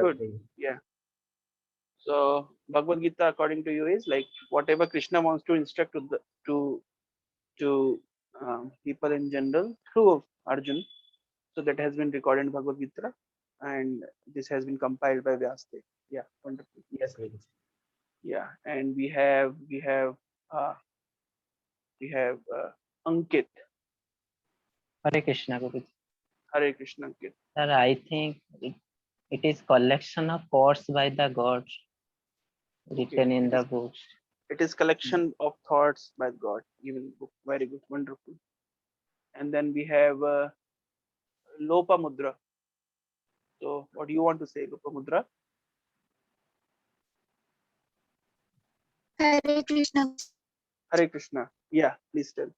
good. Yeah. So Bhagavad Gita, according to you, is like whatever Krishna wants to instruct to people in general through Arjun. So that has been recorded in Bhagavad Gita, and this has been compiled by Vyasdev. Yeah, wonderful. Yes, Guruji. Yeah, and uh, we have Ankit. Hare Krishna, Guruji. Hare Krishna, Ankit. Sir, I think it is collection of quotes by the gods written in the books. It is collection of thoughts by God. Even book. Very good, wonderful. And then we have Lopa Mudra. So, what do you want to say, Lopa Mudra? Hare Krishna. Hare Krishna. Yeah, please tell.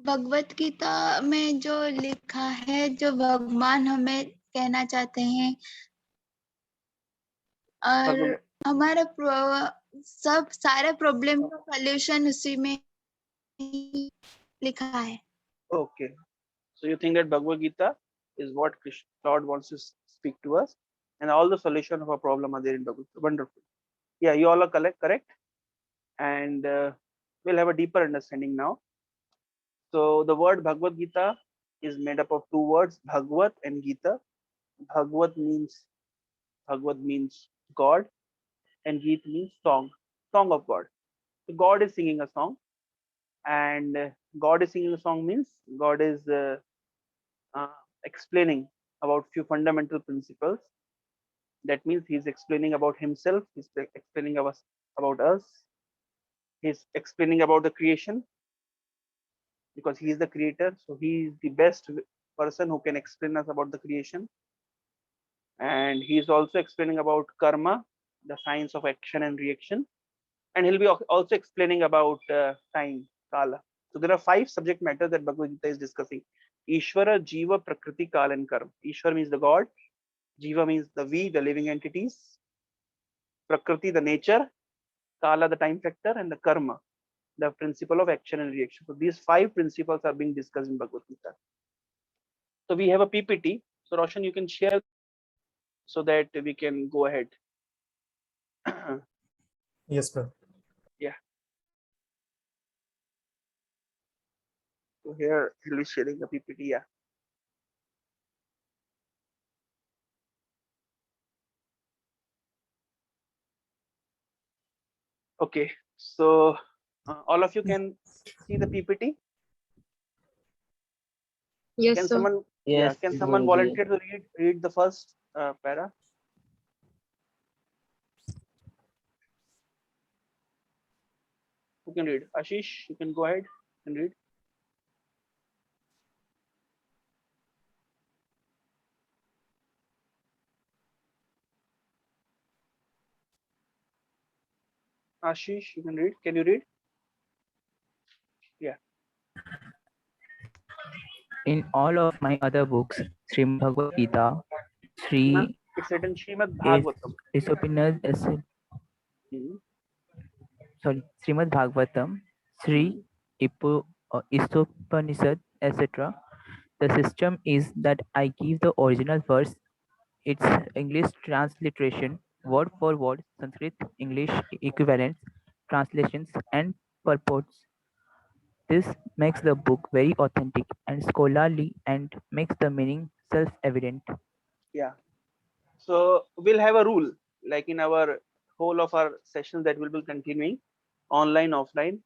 Bhagavad Gita में जो लिखा है, जो भगवान हमें कहना चाहते हैं, और हमारा सब सारे प्रॉब्लम का सॉल्यूशन उसी में ही लिखा है। Okay. So you think that Bhagavad Gita is what Krishna, Lord wants to speak to us, and all the solution of our problem are there in Bhagavad Gita. Wonderful. Yeah, you all are correct. And we'll have a deeper understanding now. So the word Bhagavad Gita is made up of two words, Bhagavad and Gita. Bhagavad means God, and Gita means song of God. So God is singing a song, and God is singing a song means God is explaining about few fundamental principles. That means he's explaining about himself, he's explaining about us, he's explaining about the creation, because he is the creator, so he is the best person who can explain us about the creation. And he is also explaining about karma, the science of action and reaction, and he'll be also explaining about time, kala. So there are 5 subject matters that Bhagavad Gita is discussing: Ishvara, Jiva, Prakriti, Kala, and Karma. Ishvara means the God, Jiva means the we, the living entities, Prakriti, the nature, Kala, the time factor, and the Karma, the principle of action and reaction. So these 5 principles are being discussed in Bhagavad Gita. So we have a PPT. So Roshan, you can share so that we can go ahead. Yes, sir. Yeah. So here he'll be sharing the PPT. Yeah. Okay. So all of you can see the PPT. Yes, Can sir. someone? Yes, Yeah. Can someone Guruji. volunteer to read the first para? Who can read? Ashish, you can go ahead and read. Ashish, you can read. Can you read? Yeah. In all of my other books, Srimad Bhagavad Gita, Sri It's written Srimad is Bhagavatam. Isopinas, Srimad Bhagavatam, Sri Isopanishad, etc. The system is that I give the original verse, its English transliteration, word for word, Sanskrit, English equivalents, translations, and purports. This makes the book very authentic and scholarly and makes the meaning self-evident. Yeah. So we'll have a rule, like in our whole of our sessions that will be continuing, online, offline.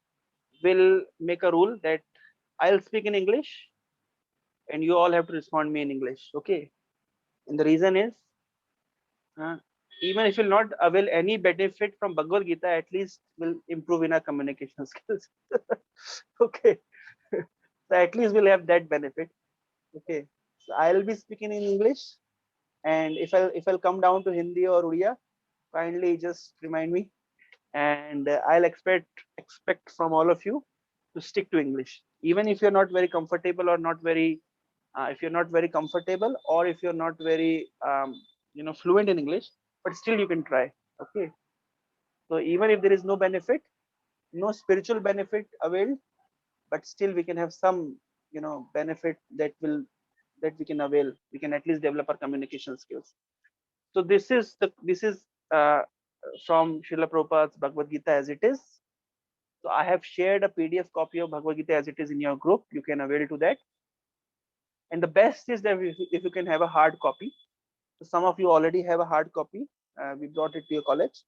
We'll make a rule that I'll speak in English and you all have to respond me in English. Okay. And the reason is, even if you'll not avail any benefit from Bhagavad Gita, at least will improve in our communication skills. Okay. So at least we'll have that benefit. Okay. So I'll be speaking in English, and if I'll come down to Hindi or Uriya, kindly just remind me, and I'll expect from all of you to stick to English, even if you're not very comfortable or not very if you're not very comfortable, or if you're not very fluent in English, but still you can try. Okay. So even if there is no benefit, no spiritual benefit availed, but still we can have some benefit that we can avail. We can at least develop our communication skills. So this is from Srila Prabhupada's Bhagavad Gita as it is. So I have shared a PDF copy of Bhagavad Gita as it is in your group. You can avail to that. And the best is that if you can have a hard copy. So some of you already have a hard copy. We brought it to your college.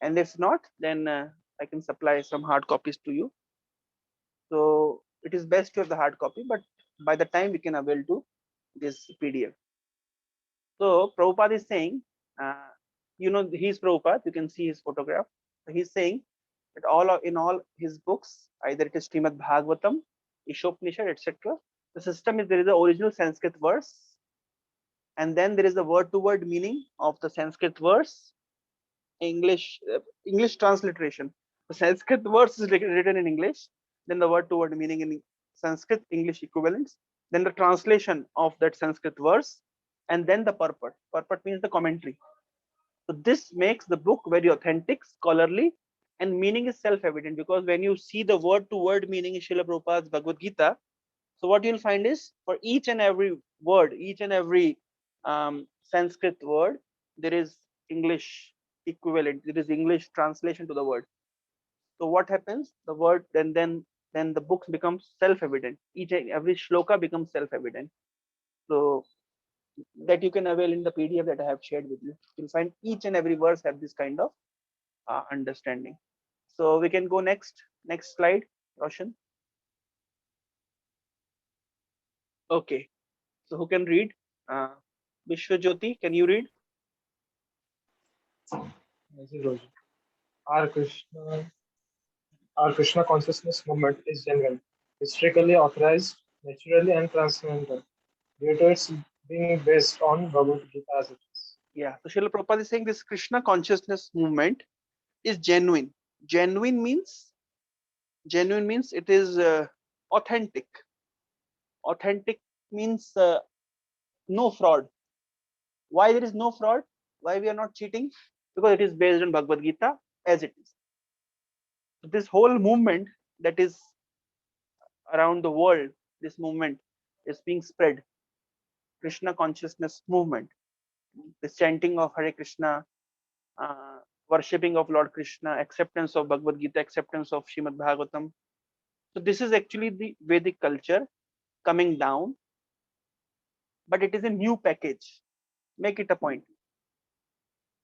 And if not, then I can supply some hard copies to you. So it is best to have the hard copy, but by the time we can avail to this PDF. So Prabhupada is saying, he's Prabhupada, you can see his photograph. So he's saying that in all his books, either it is Srimad Bhagavatam, Ishopnishad, etc. The system is there is the original Sanskrit verse, and then there is the word-to-word meaning of the Sanskrit verse, English transliteration. The Sanskrit verse is written in English, then the word-to-word meaning in Sanskrit English equivalents, then the translation of that Sanskrit verse, and then the purport. Purport means the commentary. So this makes the book very authentic, scholarly, and meaning is self-evident, because when you see the word-to-word meaning in Srila Prabhupada's Bhagavad Gita, so what you'll find is for each and every word, each and every Sanskrit word, there is English equivalent, there is English translation to the word. So what happens? The word then the book becomes self-evident. Each and every shloka becomes self-evident. So that you can avail in the PDF that I have shared with you. You'll find each and every verse have this kind of understanding. So we can go next slide, Roshan. Okay. So who can read? Vishwajyoti, can you read? Our Krishna consciousness movement is genuine, historically authorized, naturally and transcendental, due to its being based on Bhagavad Gita as it is. Yeah. So Srila Prabhupada is saying this Krishna consciousness movement is genuine. Genuine means it is authentic. Authentic means no fraud. Why there is no fraud? Why we are not cheating? Because it is based on Bhagavad Gita as it is. So this whole movement that is around the world, this movement is being spread. Krishna consciousness movement, the chanting of Hare Krishna, worshipping of Lord Krishna, acceptance of Bhagavad Gita, acceptance of Srimad Bhagavatam. So this is actually the Vedic culture coming down, but it is a new package. Make it a point.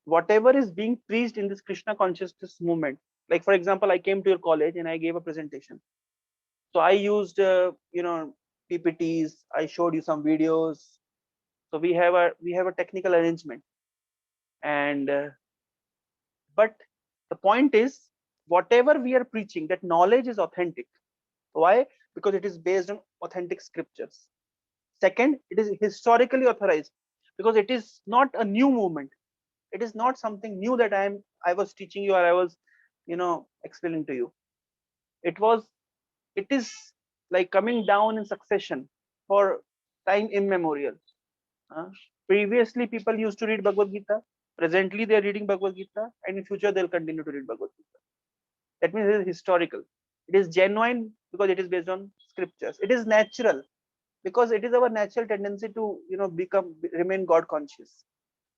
Whatever is being preached in this Krishna consciousness movement, like for example, I came to your college and I gave a presentation. So I used, PPTs. I showed you some videos. So we have a technical arrangement, and but the point is, whatever we are preaching, that knowledge is authentic. Why? Because it is based on authentic scriptures. Second, it is historically authorized, because it is not a new movement. It is not something new that I was teaching you, or I was explaining to you. It is like coming down in succession for time immemorial. Previously people used to read Bhagavad Gita, presently they are reading Bhagavad Gita, and in future they'll continue to read Bhagavad Gita. That means it is historical. It is genuine because it is based on scriptures. It is natural because it is our natural tendency to remain God conscious.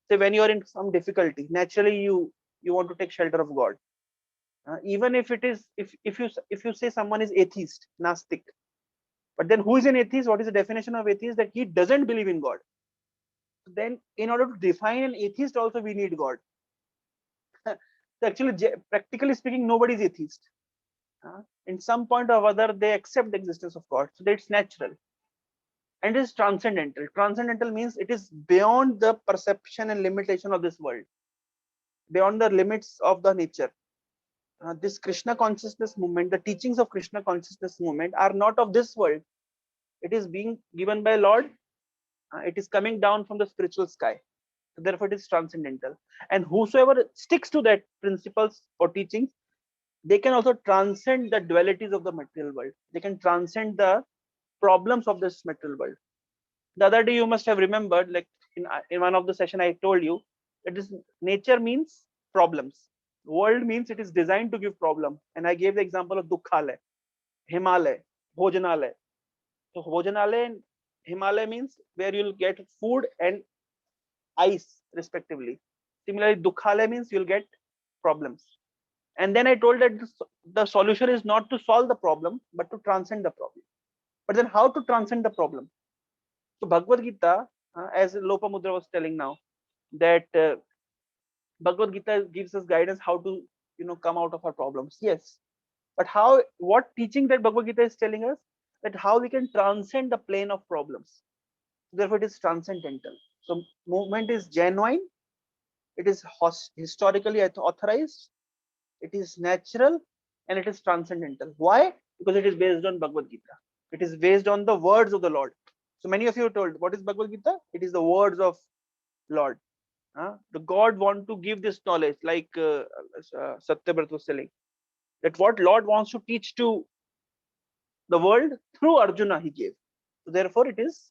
So when you are in some difficulty, naturally you want to take shelter of God. Even if it is, if you say someone is atheist, Nastic, but then who is an atheist? What is the definition of atheist? That he doesn't believe in God. Then in order to define an atheist also we need God. So actually, practically speaking, nobody is atheist. In some point or other they accept the existence of God, so that's natural. And it is transcendental. Transcendental means it is beyond the perception and limitation of this world, beyond the limits of the nature. This Krishna consciousness movement, the teachings of Krishna consciousness movement are not of this world. It is being given by Lord. It is coming down from the spiritual sky. So therefore it is transcendental. And whosoever sticks to that principles or teachings, they can also transcend the dualities of the material world. They can transcend the problems of this material world. The other day you must have remembered, like in one of the session I told you that this nature means problems. World means it is designed to give problem. And I gave the example of Dukhalaya, Himalaya, Bhojanalaya. So Bhojanalaya and Himalaya means where you'll get food and ice respectively. Similarly, dukhale means you'll get problems. And then I told that the solution is not to solve the problem, but to transcend the problem. But then how to transcend the problem? So Bhagavad Gita, as Lopamudra was telling now, that Bhagavad Gita gives us guidance how to, come out of our problems. Yes, but how? What teaching that Bhagavad Gita is telling us that how we can transcend the plane of problems. Therefore, it is transcendental. So movement is genuine. It is historically authorized. It is natural, and it is transcendental. Why? Because it is based on Bhagavad Gita. It is based on the words of the Lord. So many of you are told, what is Bhagavad Gita? It is the words of Lord. The God want to give this knowledge, like Satyabrat was telling, that what Lord wants to teach to the world through Arjuna he gave. So therefore, it is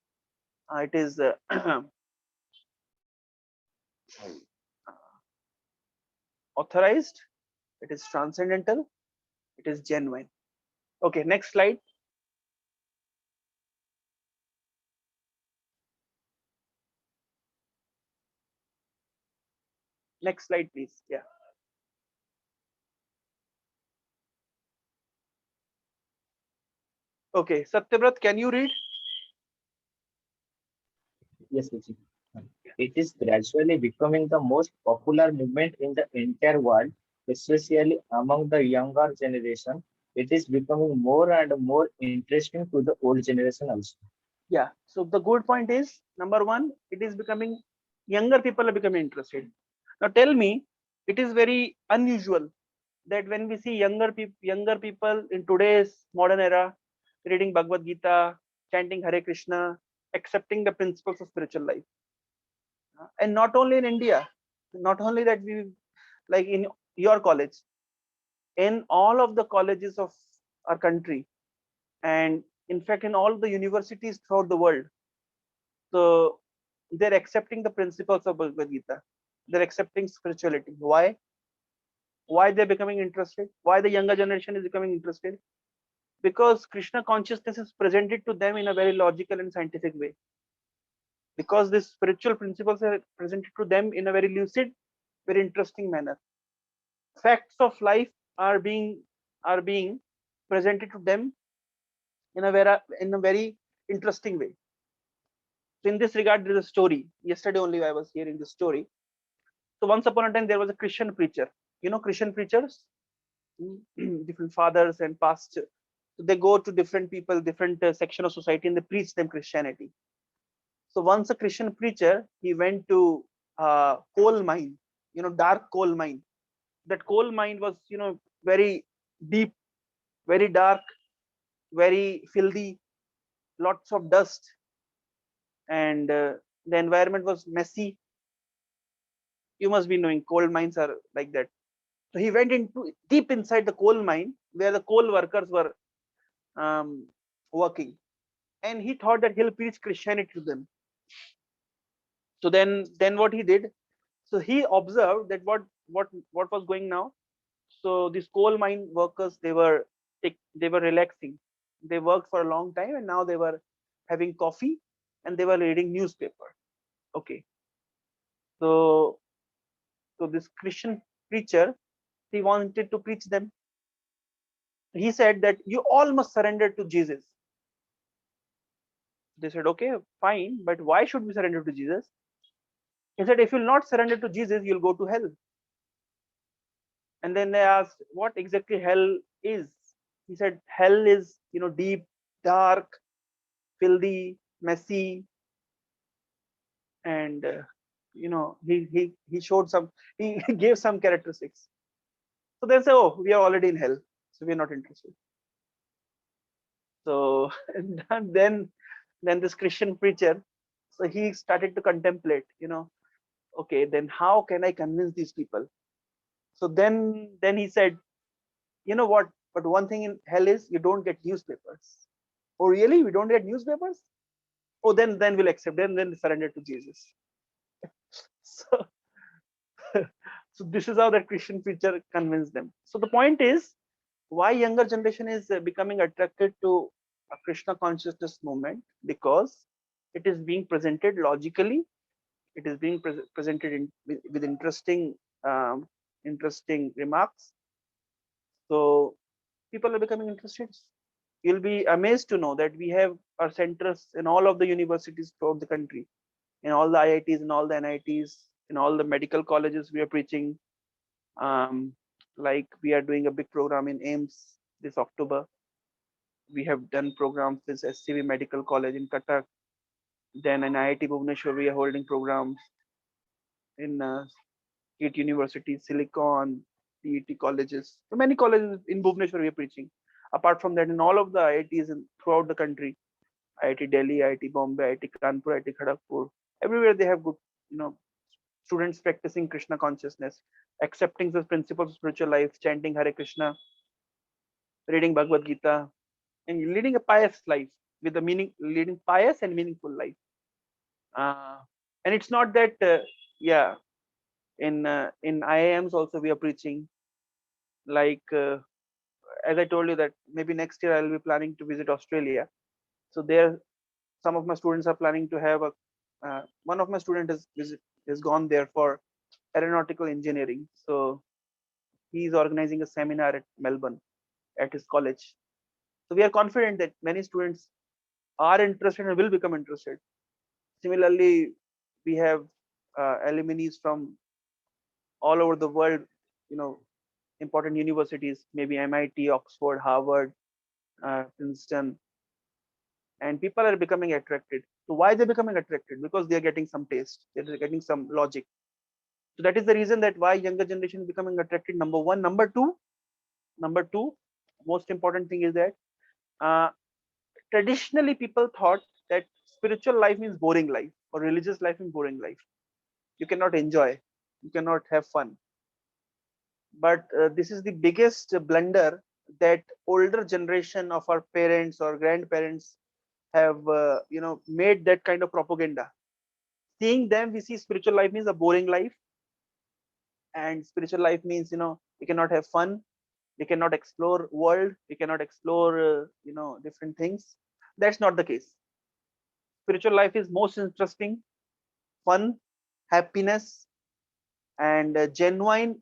authorized. It is transcendental. It is genuine. Okay, next slide. Next slide, please. Yeah. Okay, Satyabrat, can you read? Yes, Ruchi. It is gradually becoming the most popular movement in the entire world, especially among the younger generation. It is becoming more and more interesting to the old generation also. Yeah. So the good point is, number one, it is becoming, younger people are becoming interested. Now tell me, it is very unusual that when we see younger people in today's modern era reading Bhagavad Gita, chanting Hare Krishna, accepting the principles of spiritual life. And not only in India, not only that, we like in your college, in all of the colleges of our country, and in fact in all the universities throughout the world, so they're accepting the principles of Bhagavad Gita. They're accepting spirituality. Why? Why they're becoming interested? Why the younger generation is becoming interested? Because Krishna consciousness is presented to them in a very logical and scientific way. Because these spiritual principles are presented to them in a very lucid, very interesting manner. Facts of life are being presented to them in a very interesting way. So in this regard, there is a story. Yesterday only I was hearing this story. So once upon a time there was a Christian preacher. You know Christian preachers, different fathers and pastors. So they go to different people, different section of society, and they preach them Christianity. So once a Christian preacher, he went to coal mine, dark coal mine. That coal mine was, very deep, very dark, very filthy, lots of dust, and the environment was messy. You must be knowing coal mines are like that. So he went into deep inside the coal mine where the coal workers were working, and he thought that he'll preach Christianity to them. So then what he did? So he observed that what was going now. So these coal mine workers, they were relaxing. They worked for a long time, and now they were having coffee and they were reading newspaper. Okay. So this Christian preacher, he wanted to preach them. He said that you all must surrender to Jesus. They said, okay, fine, but why should we surrender to Jesus? He said, if you'll not surrender to Jesus, you'll go to hell. And then they asked, what exactly hell is? He said, hell is, deep, dark, filthy, messy, and he showed some, he gave some characteristics. So they say, oh, we are already in hell, so we are not interested. So and then this Christian preacher, so he started to contemplate, okay, then how can I convince these people? So then he said, you know what? But one thing in hell is you don't get newspapers. Oh, really? We don't get newspapers? Oh, then we'll accept. Then surrender to Jesus. So, so this is how that Christian preacher convinced them. So the point is, why younger generation is becoming attracted to a Krishna consciousness movement, because it is being presented logically It is being presented with interesting interesting remarks. So people are becoming interested. You'll be amazed to know that we have our centers in all of the universities throughout the country, in all the IITs, in all the NITs, in all the medical colleges. We are preaching. Like we are doing a big program in AIMS this October. We have done programs with SCV Medical College in Cuttack. Then in IIT Bhubaneswar, we are holding programs in State University, Silicon, PET colleges. So many colleges in Bhubaneswar we are preaching. Apart from that, in all of the IITs throughout the country, IIT Delhi, IIT Bombay, IIT Kanpur, IIT Kharagpur, everywhere they have good, students practicing Krishna consciousness, accepting the principles of spiritual life, chanting Hare Krishna, reading Bhagavad Gita, and leading a pious life with a leading pious and meaningful life. And it's not that, yeah, in IIMs also we are preaching. Like as I told you that maybe next year I'll be planning to visit Australia. So there, some of my students are planning to have a. One of my students has gone there for aeronautical engineering. So he's organizing a seminar at Melbourne at his college. So we are confident that many students are interested and will become interested. Similarly, we have alumni from all over the world, important universities, maybe MIT, Oxford, Harvard, Princeton, and people are becoming attracted. So why they're becoming attracted? Because they're getting some taste, they're getting some logic. So that is the reason that why younger generation is becoming attracted. Number one. Number two, most important thing is that traditionally people thought that spiritual life means boring life or religious life means boring life. You cannot enjoy, you cannot have fun. But this is the biggest blunder that older generation of our parents or grandparents have made that kind of propaganda. Seeing them, we see spiritual life means a boring life, and spiritual life means we cannot have fun, we cannot explore world, we cannot explore different things. That's not the case. Spiritual life is most interesting, fun, happiness, and genuine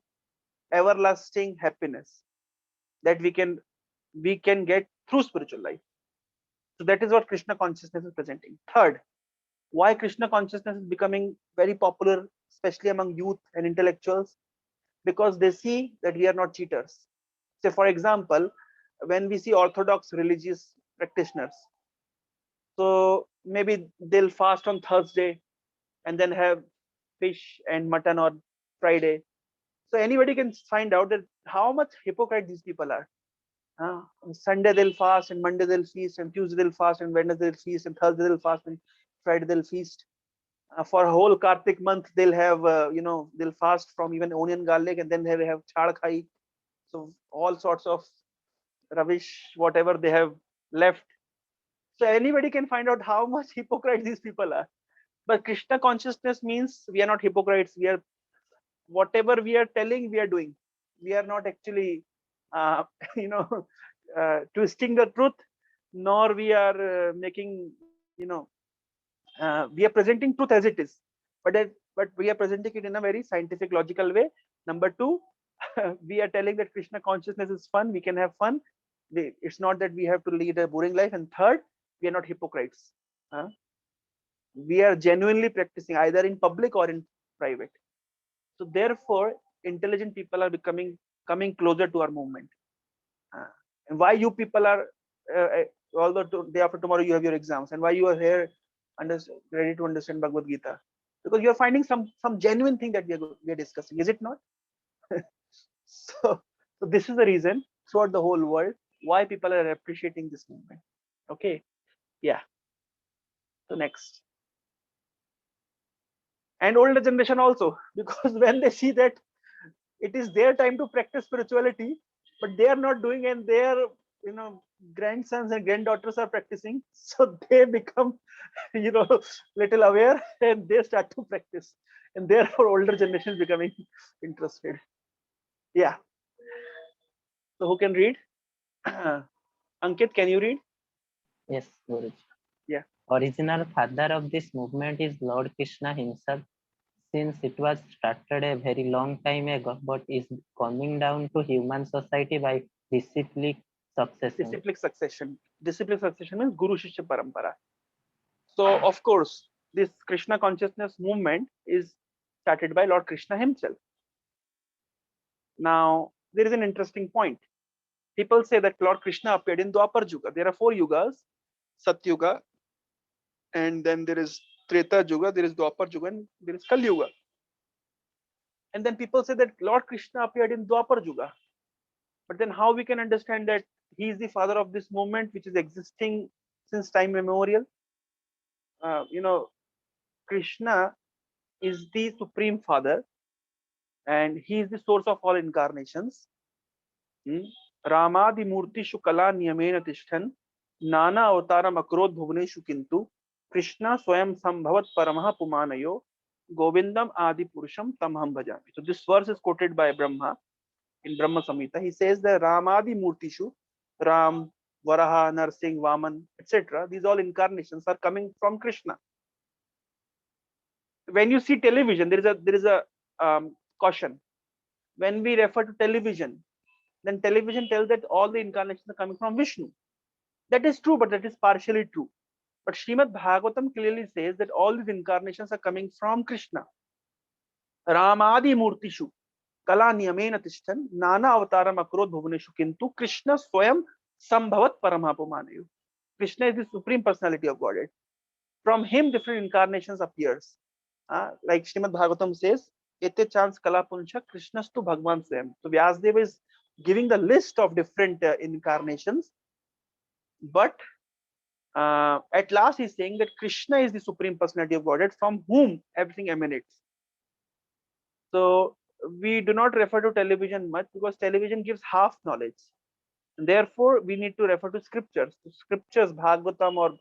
everlasting happiness that we can get through spiritual life. So that is what Krishna consciousness is presenting. Third, why Krishna consciousness is becoming very popular, especially among youth and intellectuals, because they see that we are not cheaters. Say, for example, when we see orthodox religious practitioners, so maybe they'll fast on Thursday and then have fish and mutton on Friday. So anybody can find out that how much hypocrite these people are. On Sunday they'll fast, and Monday they'll feast, and Tuesday they'll fast, and Wednesday they'll feast, and Thursday they'll fast, and Friday they'll feast. For a whole Kartik month, they'll have, they'll fast from even onion, garlic, and then they'll have chhad khai. So all sorts of rubbish, whatever they have left. So anybody can find out how much hypocrite these people are. But Krishna consciousness means we are not hypocrites. We are, whatever we are telling, we are doing. We are not actually, uh, you know, twisting the truth, nor we are making, we are presenting truth as it is. But we are presenting it in a very scientific, logical way. Number two, we are telling that Krishna consciousness is fun. We can have fun. It's not that we have to lead a boring life. And third, we are not hypocrites. We are genuinely practicing either in public or in private. So therefore, intelligent people are coming closer to our movement. And why you people are, although day after tomorrow you have your exams, and why you are here, ready to understand Bhagavad Gita, because you are finding some genuine thing that we are discussing, is it not? so this is the reason throughout the whole world why people are appreciating this movement. Okay, yeah. So next, and older generation also, because when they see that it is their time to practice spirituality, but they are not doing, and their grandsons and granddaughters are practicing, so they become little aware, and they start to practice, and therefore older generation is becoming interested. Yeah. So who can read? Ankit, can you read? Yes, Guruji. Yeah. Original father of this movement is Lord Krishna himself, since it was started a very long time ago, but is coming down to human society by disciplic succession. Disciplic succession. Disciplic succession means Guru Shishya Parampara. So, of course, this Krishna consciousness movement is started by Lord Krishna himself. Now, there is an interesting point. People say that Lord Krishna appeared in Dwapar Yuga. There are 4 yugas, Satyuga, and then there is Treta Yuga, there is Dwapar Yuga, and there is Kali Yuga. And then people say that Lord Krishna appeared in Dwapar Yuga. But then how we can understand that he is the father of this movement which is existing since time immemorial? Krishna is the supreme father and he is the source of all incarnations. Ramadi Murti Shukala Niyamena Tishtan Nana Avataram Akrod Bhuvaneshu Kintu Krishna Swayam Sambhavat Paramaha Pumanayo Govindam Adi Purusham Tamham Bhajami. So this verse is quoted by Brahma in Brahma Samhita. He says that Ramadi Murtishu, Ram, Varaha, Narsingh, Vaman, etc. These all incarnations are coming from Krishna. When you see television, there is a caution. When we refer to television, then television tells that all the incarnations are coming from Vishnu. That is true, but that is partially true. But Srimad Bhagavatam clearly says that all these incarnations are coming from Krishna. Ramadi Murtishu, Kala Niyamena Tishtan, Nana Avataram Akrod Bhuvaneshu Kintu, Krishna Swayam Sambhavat Paramapumanayu. Krishna is the supreme personality of Godhead. From him, different incarnations appears. Like Srimad Bhagavatam says, Ete chance Kala Puncha Krishnastu Bhagwan Swayam. So Vyasdeva is giving the list of different incarnations. But at last he's saying that Krishna is the supreme personality of Godhead from whom everything emanates. So we do not refer to television much because television gives half knowledge. And therefore, we need to refer to scriptures. So scriptures, Bhagavatam or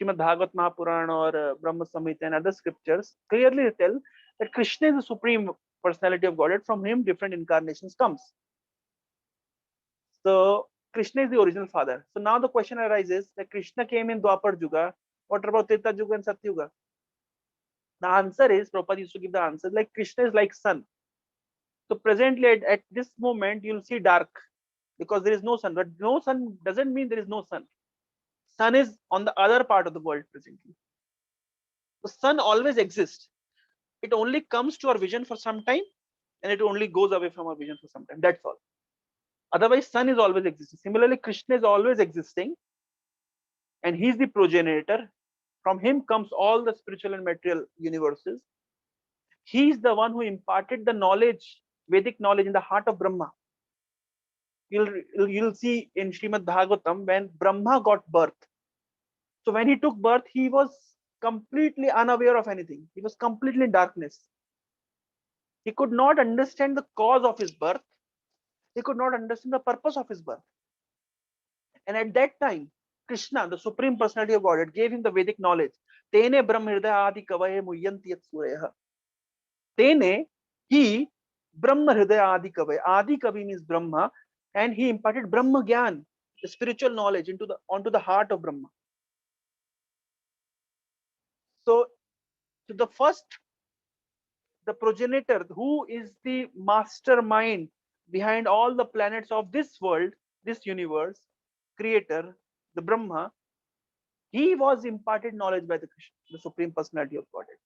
Srimad Bhagavat Mahapurana or Brahma Samhita and other scriptures clearly tell that Krishna is the supreme personality of Godhead from whom different incarnations comes. So Krishna is the original father. So now the question arises that Krishna came in Dwapar Yuga. What about Treta Yuga and Satya Yuga? The answer is, Prabhupada used to give the answer, like Krishna is like sun. So presently at this moment, you'll see dark because there is no sun. But no sun doesn't mean there is no sun. Sun is on the other part of the world presently. The sun always exists. It only comes to our vision for some time and it only goes away from our vision for some time. That's all. Otherwise, sun is always existing. Similarly, Krishna is always existing and he's the progenitor. From him comes all the spiritual and material universes. He's the one who imparted the knowledge, Vedic knowledge in the heart of Brahma. You'll see in Srimad Bhagavatam when Brahma got birth. So when he took birth, he was completely unaware of anything. He was completely in darkness. He could not understand the cause of his birth. He could not understand the purpose of his birth. And at that time, Krishna, the supreme personality of Godhead, gave him the Vedic knowledge. Tene Brahma Hridaya Adi Kavaye Muyyanti Yat Suryaha. Tene, he, Brahma Hridaya Adi Kavaye. Adi Kavi means Brahma, and he imparted Brahma Gyan, the spiritual knowledge, onto the heart of Brahma. So the progenitor, who is the mastermind behind all the planets of this world, this universe, creator, the Brahma, he was imparted knowledge by the Krishna, the supreme personality of Godhead.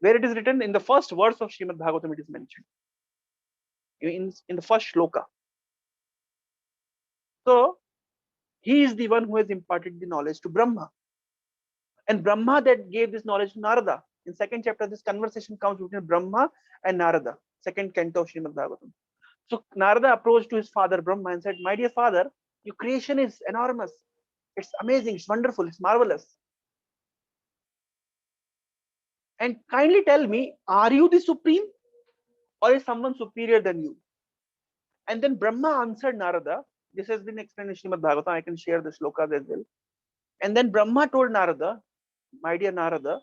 Where it is written in the first verse of Srimad Bhagavatam, it is mentioned in the first shloka. So he is the one who has imparted the knowledge to Brahma, and Brahma that gave this knowledge to Narada. In second chapter, this conversation comes between Brahma and Narada, second canto of Srimad Bhagavatam. So Narada approached to his father Brahma and said, "My dear father, your creation is enormous. It's amazing. It's wonderful. It's marvelous. And kindly tell me, are you the supreme or is someone superior than you?" And then Brahma answered Narada. This has been explained in Srimad Bhagavatam. I can share the shlokas as well. And then Brahma told Narada, "My dear Narada,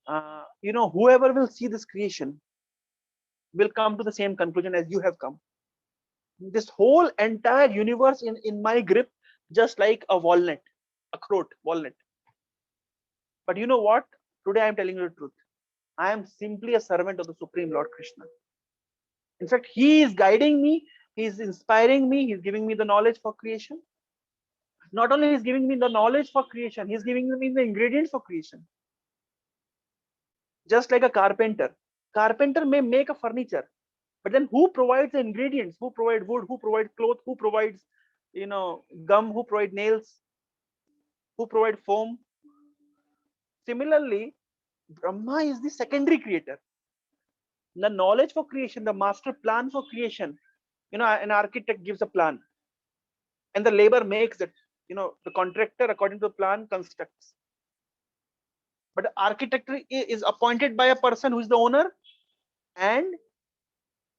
whoever will see this creation will come to the same conclusion as you have come. This whole entire universe in my grip, just like a walnut, a walnut. But you know what? Today I am telling you the truth. I am simply a servant of the Supreme Lord Krishna. In fact, he is guiding me, he is inspiring me, he is giving me the knowledge for creation. Not only is giving me the knowledge for creation, he is giving me the ingredients for creation. Just like a carpenter. Carpenter may make a furniture, but then who provides the ingredients? Who provide wood? Who provides cloth? Who provides, gum? Who provide nails? Who provide foam? Similarly, Brahma is the secondary creator. The knowledge for creation, the master plan for creation. An architect gives a plan, and the labor makes it. The contractor, according to the plan, constructs. But the architect is appointed by a person who is the owner, and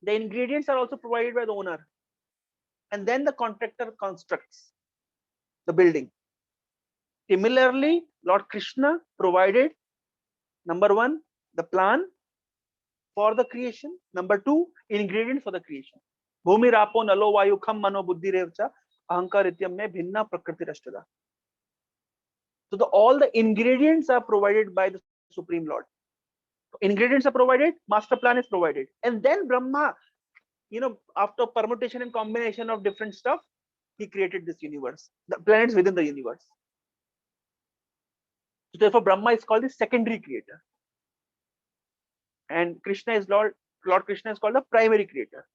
the ingredients are also provided by the owner. And then the contractor constructs the building. Similarly, Lord Krishna provided, number one, the plan for the creation. Number two, ingredients for the creation. Bhumi rapo nalo vayu kham mano buddhi revcha ahankar ityam me bhinna prakriti rashtada. So all the ingredients are provided by the Supreme Lord. Ingredients are provided, master plan is provided. And then Brahma, after permutation and combination of different stuff, he created this universe, the planets within the universe. So therefore, Brahma is called the secondary creator. And Krishna is Lord Krishna is called the primary creator.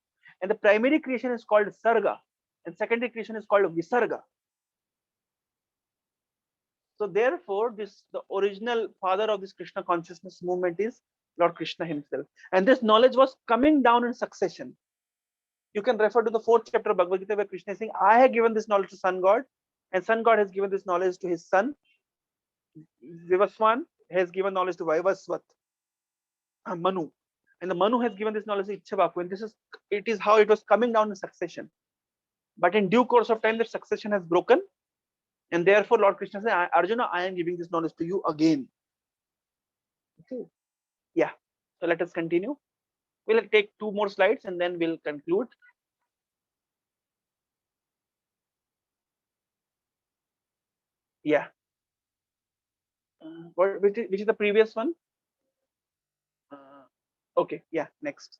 And the primary creation is called Sarga, and secondary creation is called Visarga. So therefore, the original father of this Krishna consciousness movement is Lord Krishna himself. And this knowledge was coming down in succession. You can refer to the 4th chapter of Bhagavad Gita, where Krishna is saying, I have given this knowledge to Sun God, and Sun God has given this knowledge to his son. Vivaswan has given knowledge to Vaivasvat, Manu. And the Manu has given this knowledge to Ichchavaku. And it is how it was coming down in succession. But in due course of time, the succession has broken. And therefore, Lord Krishna said, Arjuna, I am giving this knowledge to you again. Okay. Yeah. So let us continue. We'll take 2 more slides and then we'll conclude. Yeah. Which is the previous one? Okay. Yeah. Next.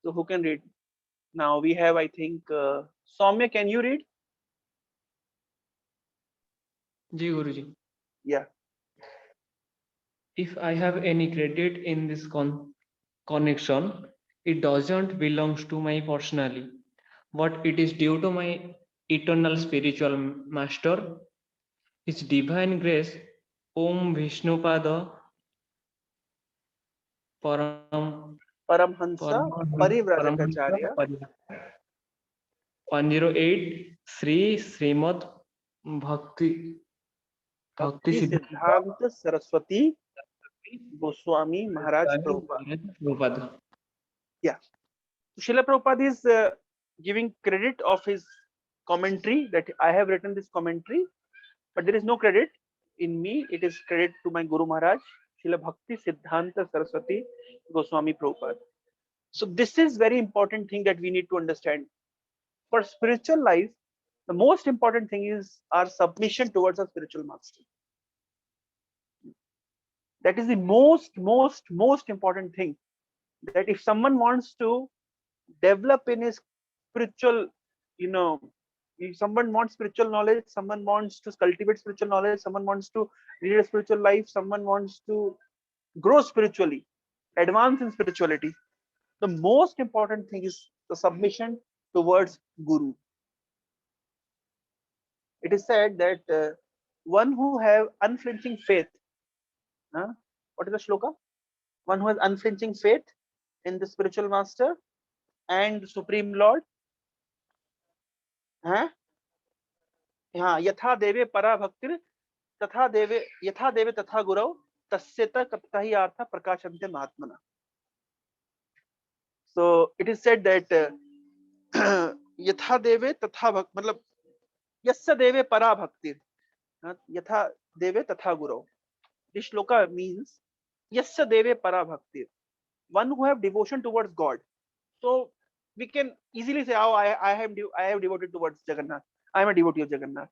So who can read? Now we have, I think, Soumya, can you read? Ji Guruji. Yeah. If I have any credit in this connection, it doesn't belong to my personally, but it is due to my eternal spiritual master, his divine grace. Om Vishnupada Paramhansa Parivrajakacharya 108 Sri Srimad Bhakti Siddhanta Saraswati Goswami Maharaj Prabhupada. Yeah. So Srila Prabhupada is giving credit of his commentary, that I have written this commentary, but there is no credit in me. It is credit to my Guru Maharaj, Srila Bhakti Siddhanta Saraswati Goswami Prabhupada. So this is very important thing that we need to understand. For spiritual life, the most important thing is our submission towards our spiritual master. That is the most important thing. That if someone wants to develop in his spiritual, if someone wants spiritual knowledge, someone wants to cultivate spiritual knowledge, someone wants to lead a spiritual life, someone wants to grow spiritually, advance in spirituality, the most important thing is the submission towards Guru. It is said that one who have unflinching faith, what is the shloka? One who has unflinching faith in the spiritual master and the Supreme Lord, यथा देवे परा भक्तिर तथा देवे यथा देवे तथा गुरौ तस्येत कथहि अर्थ प्रकाशन्ते महात्मना. So it is said that यथा देवे तथा भक्त मतलब यस्य देवे परा भक्तिर यथा देवे तथा गुरौ. This shloka means yasya deve para bhaktir, one who have devotion towards God. So we can easily say, oh, I have devoted towards Jagannath, I am a devotee of Jagannath.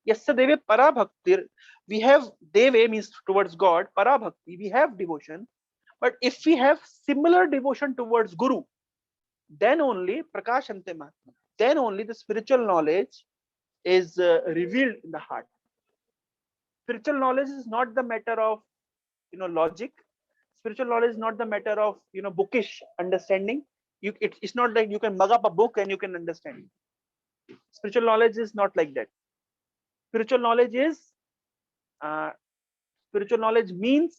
Yasya deve para bhaktir. We have deve means towards God, para bhakti, we have devotion. But if we have similar devotion towards Guru, then only prakashante mahatma, then only the spiritual knowledge is revealed in the heart. Spiritual knowledge is not the matter of logic. Spiritual knowledge is not the matter of bookish understanding. It's not like you can mug up a book and you can understand. Spiritual knowledge is not like that. Spiritual knowledge is uh, spiritual knowledge means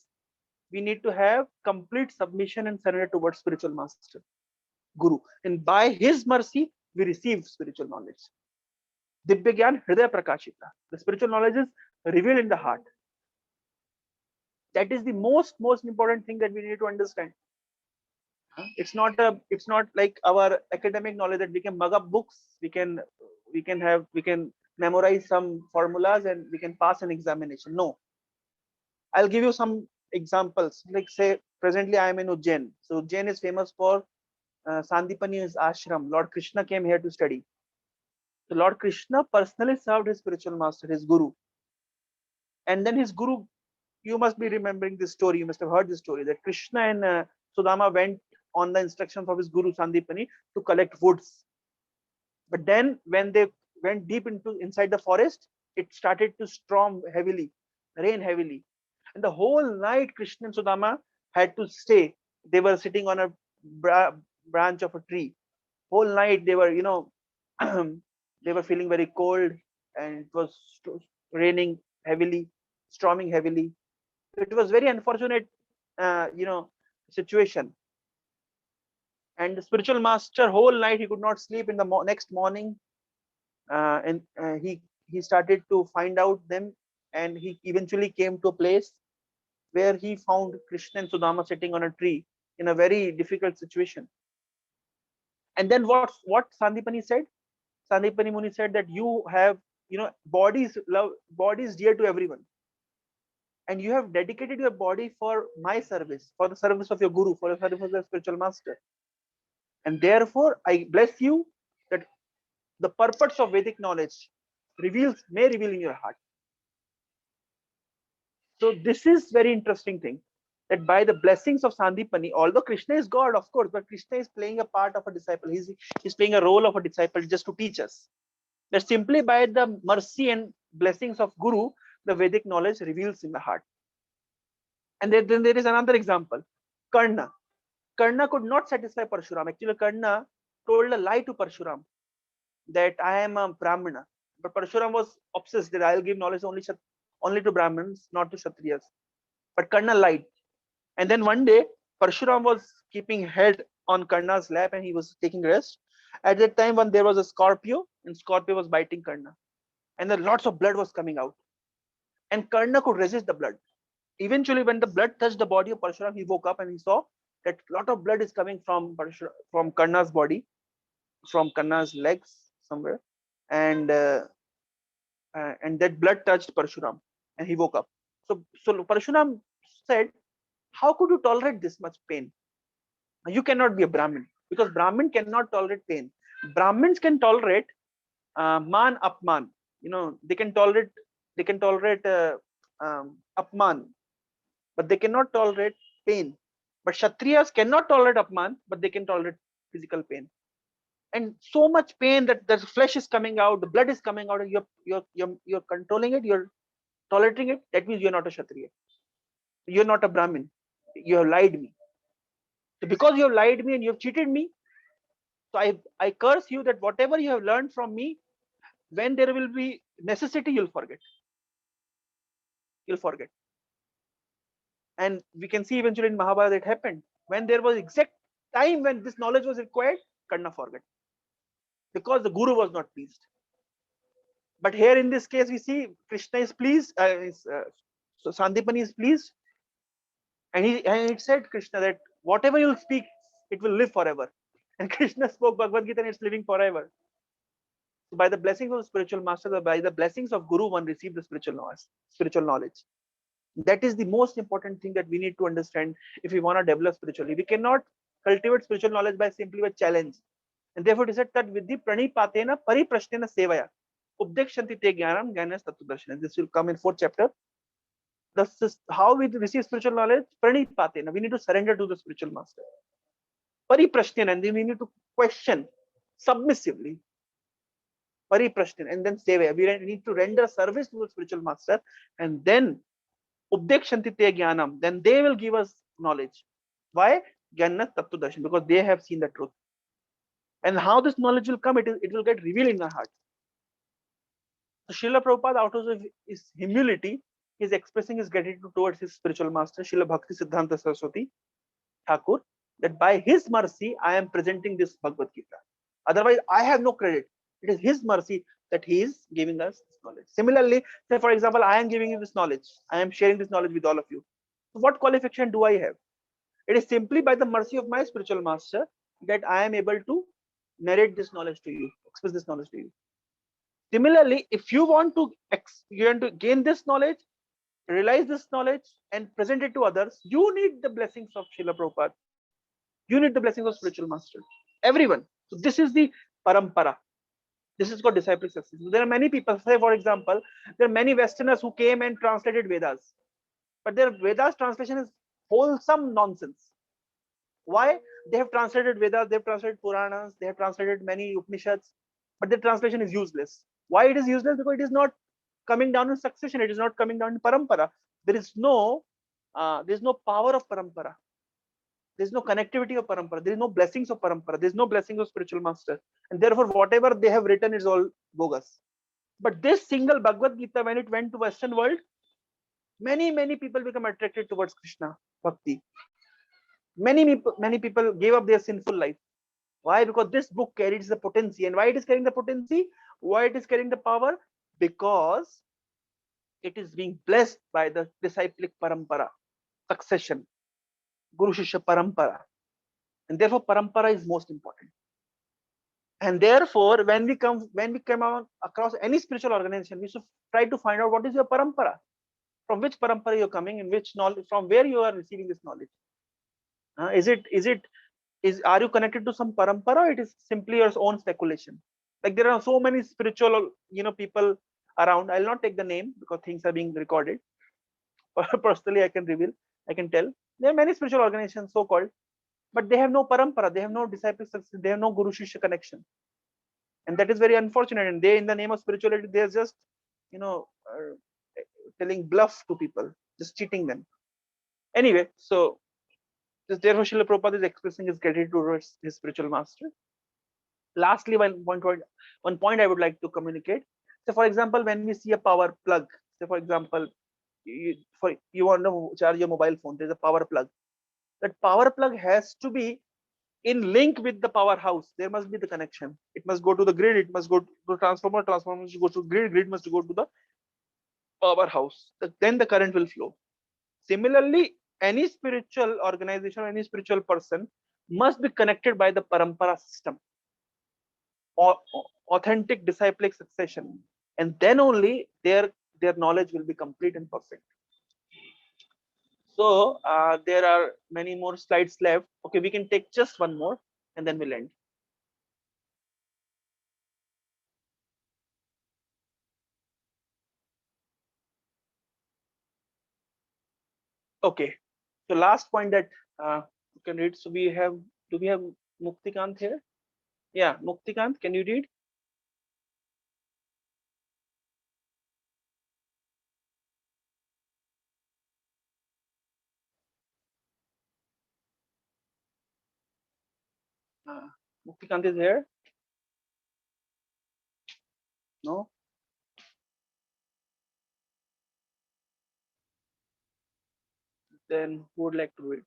we need to have complete submission and surrender towards spiritual master, Guru, and by his mercy we receive spiritual knowledge. Divya Gyan Hridaya Prakashita. The spiritual knowledge is revealed in the heart. That is the most important thing that we need to understand. It's not like our academic knowledge that we can mug up books, we can memorize some formulas and we can pass an examination. No. I'll give you some examples. Like say presently I am in Ujjain. So Ujjain is famous for Sandipani's ashram. Lord Krishna came here to study. So Lord Krishna personally served his spiritual master, his Guru. And then his Guru, you must be remembering this story, you must have heard this story, that Krishna and Sudama went on the instructions of his Guru Sandipani to collect woods. But then when they went deep inside the forest, it started to storm heavily, rain heavily. And the whole night Krishna and Sudama had to stay. They were sitting on a branch of a tree. Whole night they were, they were feeling very cold, and it was raining heavily, storming heavily. It was very unfortunate, situation. And the spiritual master, whole night he could not sleep. In the next morning, and he started to find out them, and he eventually came to a place where he found Krishna and Sudama sitting on a tree in a very difficult situation. And then what Sandipani said? Sandipani Muni said that you have, bodies dear to everyone, and you have dedicated your body for my service, for the service of your Guru, for the service of the spiritual master. And therefore, I bless you that the purpose of Vedic knowledge may reveal in your heart. So this is very interesting thing, that by the blessings of Sandipani, although Krishna is God, of course, but Krishna is playing a part of a disciple. He's playing a role of a disciple just to teach us. That simply by the mercy and blessings of Guru, the Vedic knowledge reveals in the heart. And then there is another example, Karna. Karna could not satisfy Parshuram. Actually, Karna told a lie to Parshuram that I am a Brahmana. But Parshuram was obsessed that I'll give knowledge only to Brahmins, not to Kshatriyas. But Karna lied. And then one day, Parshuram was keeping head on Karna's lap and he was taking rest. At that time, when there was a Scorpio, and Scorpio was biting Karna. And then lots of blood was coming out. And Karna could resist the blood. Eventually, when the blood touched the body of Parshuram, he woke up and he saw that a lot of blood is coming from Karna's body, from Karna's legs somewhere, and that blood touched Parshuram, and he woke up. So Parshuram said, "How could you tolerate this much pain? You cannot be a Brahmin, because Brahmin cannot tolerate pain. Brahmins can tolerate man apman. They can tolerate apman, but they cannot tolerate pain. But Kshatriyas cannot tolerate apman, but they can tolerate physical pain. And so much pain that the flesh is coming out, the blood is coming out, and you're controlling it, you're tolerating it. That means you're not a Kshatriya. You're not a Brahmin. You have lied me. So because you have lied me and you have cheated me, so I curse you that whatever you have learned from me, when there will be necessity, you'll forget. You'll forget. And we can see eventually in Mahabharata it happened. When there was exact time when this knowledge was required, Karna forgot, because the Guru was not pleased. But here in this case, we see Krishna is pleased, so Sandipani is pleased, and it said Krishna that whatever you'll speak, it will live forever. And Krishna spoke Bhagavad Gita and it's living forever. So by the blessings of the spiritual master, by the blessings of Guru, one received the spiritual knowledge. That is the most important thing that we need to understand if we want to develop spiritually. We cannot cultivate spiritual knowledge by simply a challenge. And therefore it is said that vidhi pranipatena pariprashnena sevaya. Updekshanti te jnanam jnanas tattvadarshana. This will come in 4th chapter. How we receive spiritual knowledge? Pranipatena. We need to surrender to the spiritual master. Pariprashnena, and then we need to question submissively. Pariprashnan, and then seva. We need to render service to the spiritual master, and then Updekshanti te jnanam. Then they will give us knowledge. Why? Jnana tattvadarshana, because they have seen the truth. And how this knowledge will come? It will get revealed in our heart. So Srila Prabhupada, out of his humility, is expressing his gratitude towards his spiritual master, Srila Bhakti Siddhanta Saraswati Thakur, that by his mercy, I am presenting this Bhagavad Gita. Otherwise, I have no credit. It is his mercy that he is giving us this knowledge. Similarly, say for example, I am giving you this knowledge. I am sharing this knowledge with all of you. So what qualification do I have? It is simply by the mercy of my spiritual master that I am able to narrate this knowledge to you, express this knowledge to you. Similarly, if you want to gain this knowledge, realize this knowledge, and present it to others, you need the blessings of Srila Prabhupada. You need the blessings of spiritual master. Everyone. So this is the parampara. This is called disciplic success. There are many people, say for example, there are many Westerners who came and translated Vedas, but their Vedas translation is wholesome nonsense. Why? They have translated Vedas, they have translated Puranas, they have translated many Upanishads, but their translation is useless. Why it is useless? Because it is not coming down in succession. It is not coming down in parampara. There is no power of parampara. There is no connectivity of parampara. There is no blessings of parampara. There is no blessings of spiritual master, and therefore whatever they have written is all bogus. But this single Bhagavad Gita, when it went to Western world, many people become attracted towards Krishna bhakti. Many people gave up their sinful life. Why? Because this book carries the potency. And why it is carrying the potency? Why it is carrying the power? Because it is being blessed by the disciplic parampara, succession, Guru Shishya parampara. And therefore parampara is most important. And therefore when we come across any spiritual organization, we should try to find out what is your parampara, from which parampara you're coming, and which knowledge, from where you are receiving this knowledge. Are you connected to some parampara, or it is simply your own speculation? Like there are so many spiritual people around. I'll not take the name because things are being recorded. Personally, I can tell there are many spiritual organizations, so called, but they have no parampara, they have no disciple success, they have no guru shishya connection, and that is very unfortunate. And they, in the name of spirituality, they are just telling bluff to people, just cheating them. Anyway, so therefore Srila Prabhupada is expressing his gratitude towards his spiritual master. Lastly, one point I would like to communicate. So for example, when we see a power plug, say for example, you want to charge your mobile phone, there's a power plug. That power plug has to be in link with the powerhouse. There must be the connection. It must go to the grid, it must go to the transformer must go to grid must go to the powerhouse. Then the current will flow. Similarly, any spiritual organization, any spiritual person must be connected by the parampara system, or authentic disciplic succession, and then only their knowledge will be complete and perfect. So there are many more slides left. Okay, we can take just one more and then we'll end. Okay, so last point that you can read. So do we have Muktikant here? Yeah, Muktikant, can you read? Muktikant is here? No? Then who would like to read?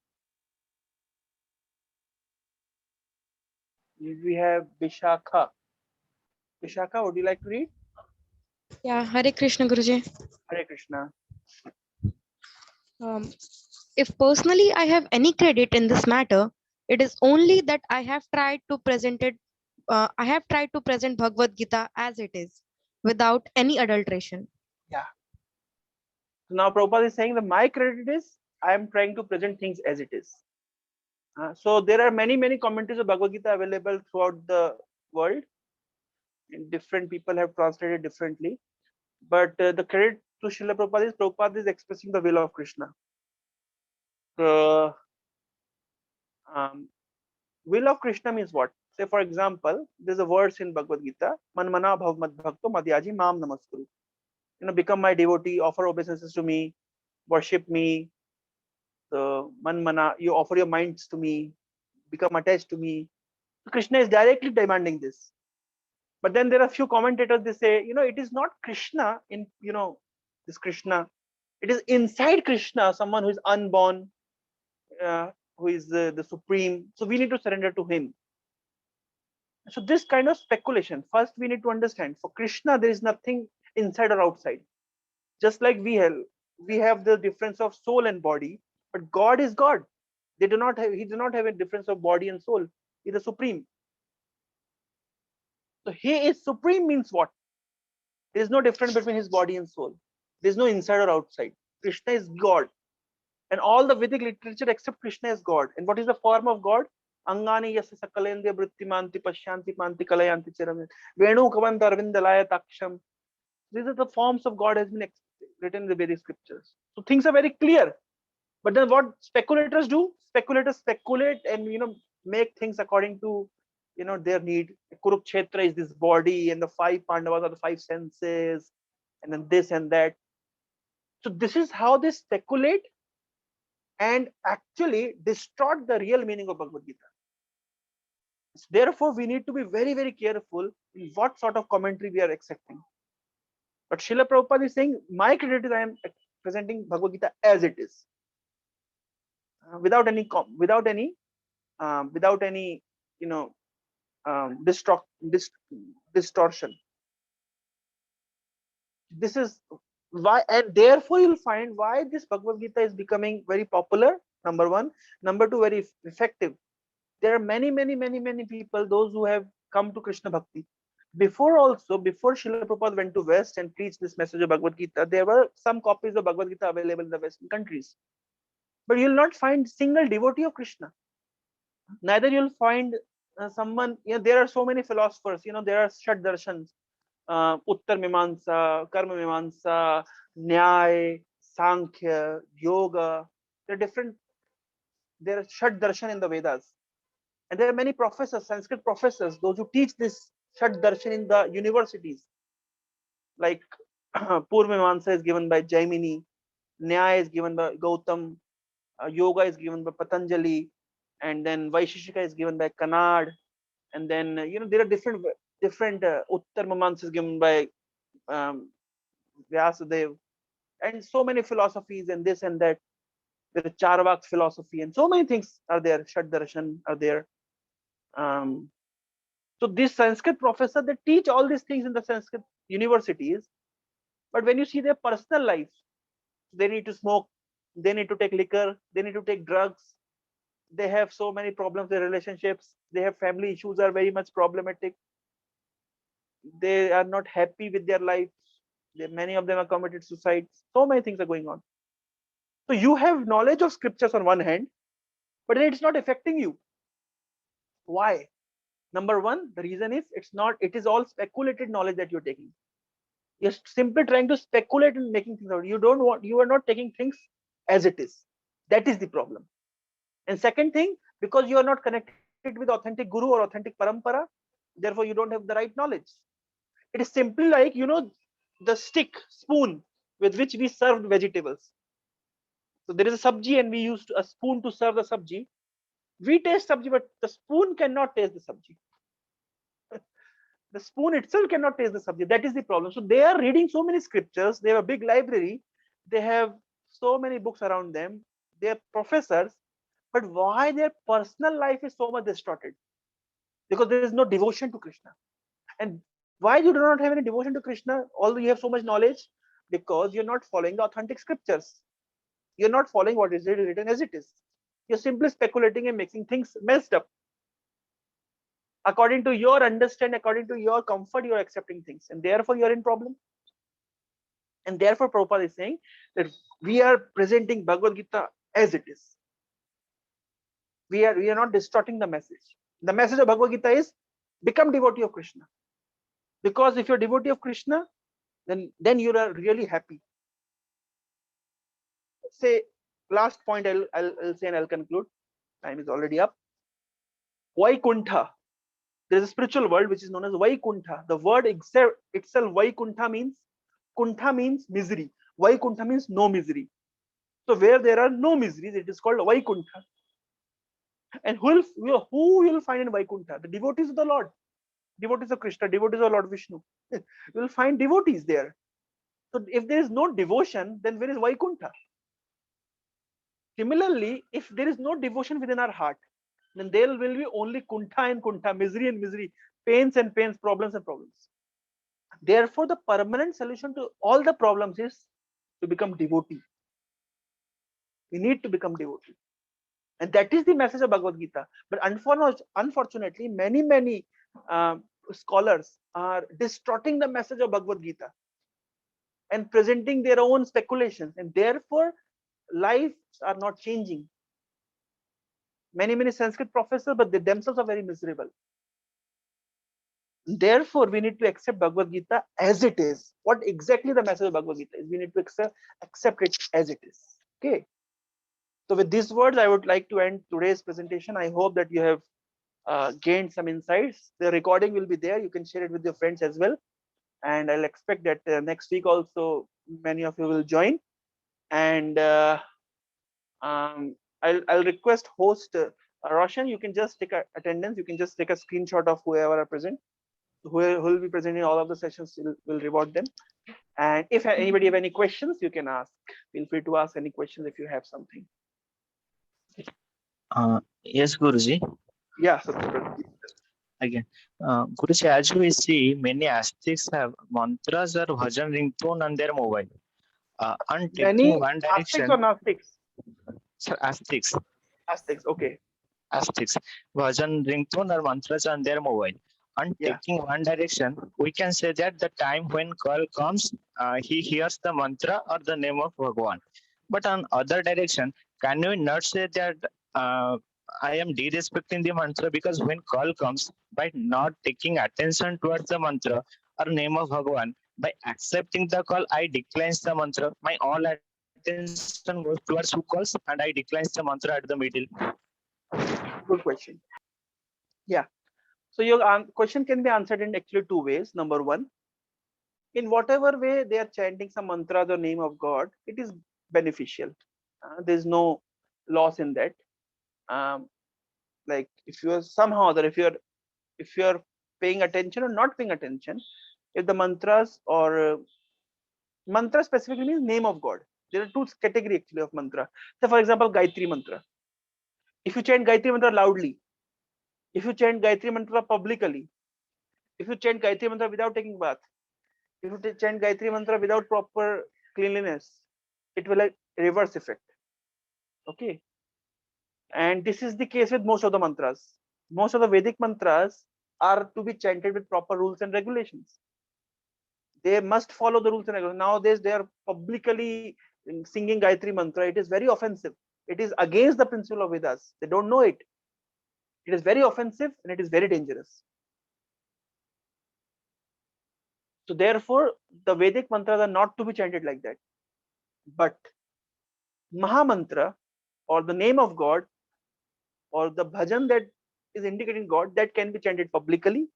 We have Vishakha. Vishakha, would you like to read? Yeah, Hare Krishna Guruji. Hare Krishna. If personally I have any credit in this matter, it is only that I have tried to present Bhagavad Gita as it is, without any adulteration. Yeah. So now Prabhupada is saying that my credit is I am trying to present things as it is. So there are many commentaries of Bhagavad Gita available throughout the world. and different people have translated differently. But the credit to Srila Prabhupada is expressing the will of Krishna. Uh, um, will of Krishna means what? Say, for example, there's a verse in Bhagavad Gita, Manmana bhavmad bhakto madhyaji mam namaskuru. Become my devotee, offer obeisances to me, worship me. So, Manmana, you offer your minds to me, become attached to me. So Krishna is directly demanding this. But then there are a few commentators, they say, it is not Krishna in, this Krishna. It is inside Krishna, someone who is unborn, who is the supreme. So we need to surrender to him. So this kind of speculation, first we need to understand, for Krishna, there is nothing inside or outside. Just like we have the difference of soul and body, but God is God. He does not have a difference of body and soul. He is the supreme. So he is supreme means what? There is no difference between his body and soul. There is no inside or outside. Krishna is God. And all the Vedic literature except Krishna is God. And what is the form of God? Angani yasa sakalendya vrittimanti pashyanti manti kalayanti chiram. Venu kavanta arvindalaya taksham. These are the forms of God has been written in the Vedic scriptures. So things are very clear. But then what speculators do? Speculators speculate and make things according to their need. Kurukshetra is this body, and the 5 Pandavas are the 5 senses, and then this and that. So this is how they speculate and actually distort the real meaning of Bhagavad Gita. Therefore, we need to be very, very careful in what sort of commentary we are accepting. But Srila Prabhupada is saying, my credit is I am presenting Bhagavad Gita as it is, without any distortion. This is why, and therefore you'll find why this Bhagavad Gita is becoming very popular. Number one. Number two, very effective. There are many people, those who have come to Krishna Bhakti. Before Srila Prabhupada went to West and preached this message of Bhagavad Gita, there were some copies of Bhagavad Gita available in the Western countries. But you'll not find single devotee of Krishna. Neither you'll find someone, there are so many philosophers, there are Shad Darshans, Uttar Mimansa, Karma Mimansa, Nyay, Sankhya, Yoga. There are Shad Darshan in the Vedas. And there are many professors, Sanskrit professors, those who teach this Shad Darshan in the universities. Like Purva Mimansa is given by Jaimini, Nyaya is given by Gautam, Yoga is given by Patanjali, and then Vaisheshika is given by Kanad, and then there are different Uttar Mimansa is given by Vyasadeva, and so many philosophies and this and that. There is Charvak philosophy, and so many things are there. Shad Darshan are there. So these Sanskrit professors, they teach all these things in the Sanskrit universities, but when you see their personal life, they need to smoke, they need to take liquor, they need to take drugs, they have so many problems in relationships, they have family issues are very much problematic, they are not happy with their life, many of them have committed suicide, so many things are going on. So you have knowledge of scriptures on one hand, but it's not affecting you. Why? Number one, the reason is it is all speculated knowledge that you're taking. You're simply trying to speculate and making things out. You are not taking things as it is. That is the problem. And second thing, because you are not connected with authentic guru or authentic parampara, therefore you don't have the right knowledge. It is simply like, the spoon with which we served vegetables. So there is a sabji and we used a spoon to serve the sabji. We taste sabji, but the spoon cannot taste the sabji. The spoon itself cannot taste the subject. That is the problem. So they are reading so many scriptures. They have a big library. They have so many books around them. They are professors. But why their personal life is so much distorted? Because there is no devotion to Krishna. And why you do not have any devotion to Krishna, although you have so much knowledge? Because you're not following the authentic scriptures. You're not following what is written as it is. You're simply speculating and making things messed up. According to your understanding, according to your comfort, you are accepting things, and therefore you are in problem. And therefore Prabhupada is saying that we are presenting Bhagavad Gita as it is. We are not distorting the message. The message of Bhagavad Gita is become devotee of Krishna. Because if you're a devotee of Krishna, then you are really happy. Say last point I'll say and I'll conclude. Time is already up. Vaikuntha. There is a spiritual world which is known as Vaikuntha. The word itself, Vaikuntha means misery. Vaikuntha means no misery. So where there are no miseries, it is called Vaikuntha. And who will find in Vaikuntha? The devotees of the Lord, devotees of Krishna, devotees of Lord Vishnu. You will find devotees there. So if there is no devotion, then where is Vaikuntha? Similarly, if there is no devotion within our heart, then there will be only kuntha and kuntha, misery and misery, pains and pains, problems and problems. Therefore, the permanent solution to all the problems is to become devotee. We need to become devotee. And that is the message of Bhagavad Gita. But unfortunately, many scholars are distorting the message of Bhagavad Gita and presenting their own speculations. And therefore, lives are not changing. Many Sanskrit professors, but they themselves are very miserable. Therefore, we need to accept Bhagavad Gita as it is. What exactly the message of Bhagavad Gita is, we need to accept it as it is. Okay. So with these words, I would like to end today's presentation. I hope that you have gained some insights. The recording will be there. You can share it with your friends as well. And I'll expect that next week also many of you will join. And I'll request host Roshan. You can just take attendance. You can just take a screenshot of whoever are present. Who will be present in all of the sessions. Will reward them. And if anybody have any questions, you can ask. Feel free to ask any questions if you have something. Yes, Guruji. Yeah, Satyabrat. Again, Guruji, as we see, many aspects have mantras or bhajan ringtone on their mobile. And taking Many one aspects direction, or Gnostics? so aspects, Okay. aspects, bhajan ringtone or mantras on their mobile. And Yeah. taking one direction, we can say that the time when call comes, he hears the mantra or the name of Bhagwan. But on other direction, can we not say that I am disrespecting the mantra, because when call comes, by not taking attention towards the mantra or name of Bhagwan, by accepting the call, I declines the mantra. My all attention goes towards who calls, and I declines the mantra at the middle. Good question. Yeah. So your question can be answered in actually two ways. Number one, in whatever way they are chanting some mantra, the name of God, it is beneficial. There is no loss in that. Like if you are somehow that if you are paying attention or not paying attention, if the mantras or mantra specifically means name of God. There are two categories actually of mantra. So for example, Gayatri mantra. If you chant Gayatri mantra loudly, if you chant Gayatri mantra publicly, if you chant Gayatri mantra without taking bath, if you chant Gayatri mantra without proper cleanliness, it will have reverse effect. Okay. And this is the case with most of the mantras. Most of the Vedic mantras are to be chanted with proper rules and regulations. They must follow the rules and regulations. Nowadays, they are publicly singing Gayatri mantra. It is very offensive. It is against the principle of Vedas. They don't know it. It is very offensive and it is very dangerous. So therefore, the Vedic mantras are not to be chanted like that. But Mahamantra, or the name of God, or the bhajan that is indicating God, that can be chanted publicly.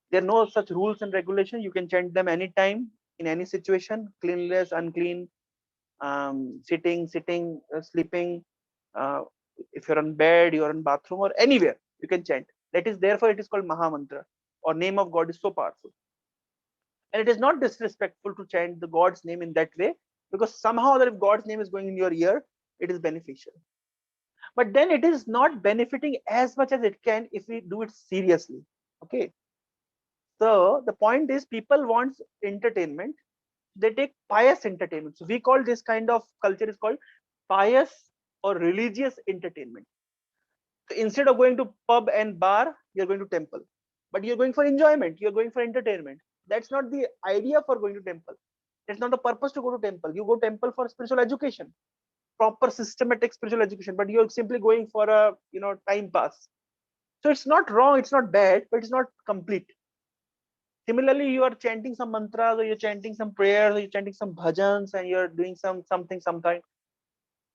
There are no such rules and regulations. You can chant them anytime, in any situation, cleanliness, unclean, sitting, sleeping. If you're on bed, you're in bathroom, or anywhere, you can chant. That is therefore it is called Mahamantra, or name of God is so powerful. And it is not disrespectful to chant the God's name in that way, because somehow that if God's name is going in your ear, it is beneficial. But then it is not benefiting as much as it can if we do it seriously. Okay. So the point is, people want entertainment. They take pious entertainment. So we call this kind of culture is called pious or religious entertainment. So instead of going to pub and bar, you're going to temple. But you're going for enjoyment. You're going for entertainment. That's not the idea for going to temple. That's not the purpose to go to temple. You go temple for spiritual education, proper systematic spiritual education. But you're simply going for a time pass. So it's not wrong. It's not bad, but it's not complete. Similarly, you are chanting some mantras, or you're chanting some prayers, or you're chanting some bhajans, and you're doing something sometime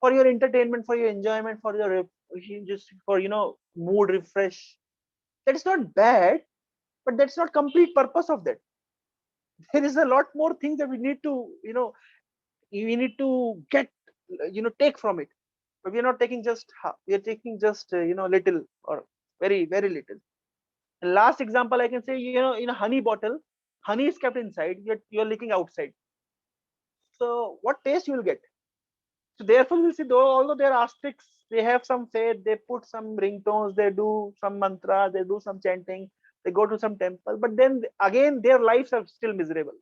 for your entertainment, for your enjoyment, for your just for mood refresh. That is not bad, but that's not complete purpose of that. There is a lot more things that we need to get take from it, but we are not taking just we are taking just little or very little. And last example I can say, in a honey bottle, honey is kept inside, yet you're leaking outside. So what taste you will get? So therefore we'll see, though although they're asterisks, they have some faith, they put some ringtones, they do some mantra, they do some chanting, they go to some temple, but then again their lives are still miserable.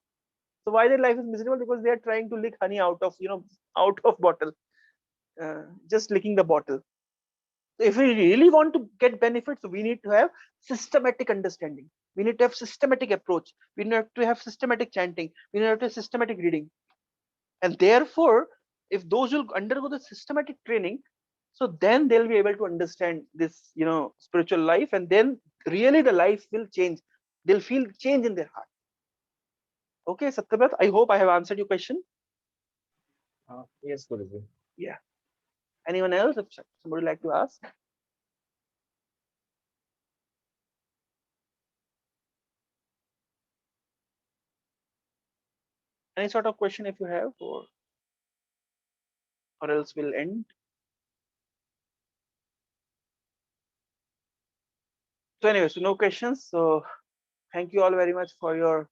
So why their life is miserable? Because they are trying to lick honey out of out of bottle, just licking the bottle. So if we really want to get benefits, we need to have systematic understanding. We need to have systematic approach. We need to have systematic chanting. We need to have systematic reading. And therefore, if those will undergo the systematic training, so then they'll be able to understand this, spiritual life, and then really the life will change. They'll feel change in their heart. Okay, Satyabrat, I hope I have answered your question. Yes, Guruji. Yeah. Anyone else? If somebody would like to ask? Any sort of question if you have, or else we'll end. So anyway, so no questions. So thank you all very much for your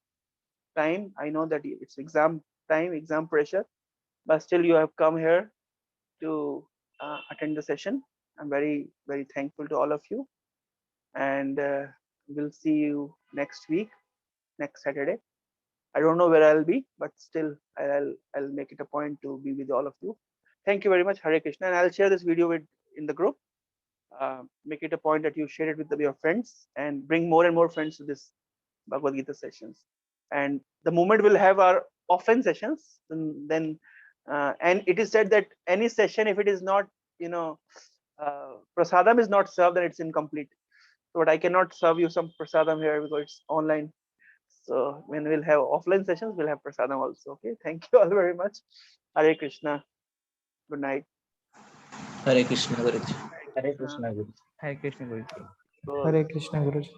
time. I know that it's exam time, exam pressure, but still you have come here to attend the session. I'm very thankful to all of you, and we'll see you next week, next Saturday. I don't know where I'll be, but still I'll make it a point to be with all of you. Thank you very much. Hare Krishna, and I'll share this video in the group. Make it a point that you share it with your friends, and bring more and more friends to this Bhagavad Gita sessions. And the moment we'll have our offline sessions, then and it is said that any session, if it is not, prasadam is not served, then it's incomplete. So, but I cannot serve you some prasadam here because it's online. So when we'll have offline sessions, we'll have prasadam also. Okay. Thank you all very much. Hare Krishna. Good night. Hare Krishna, Guruji. Hare Krishna, Guruji. Hare Krishna Guruji. So, Hare Krishna Guruji.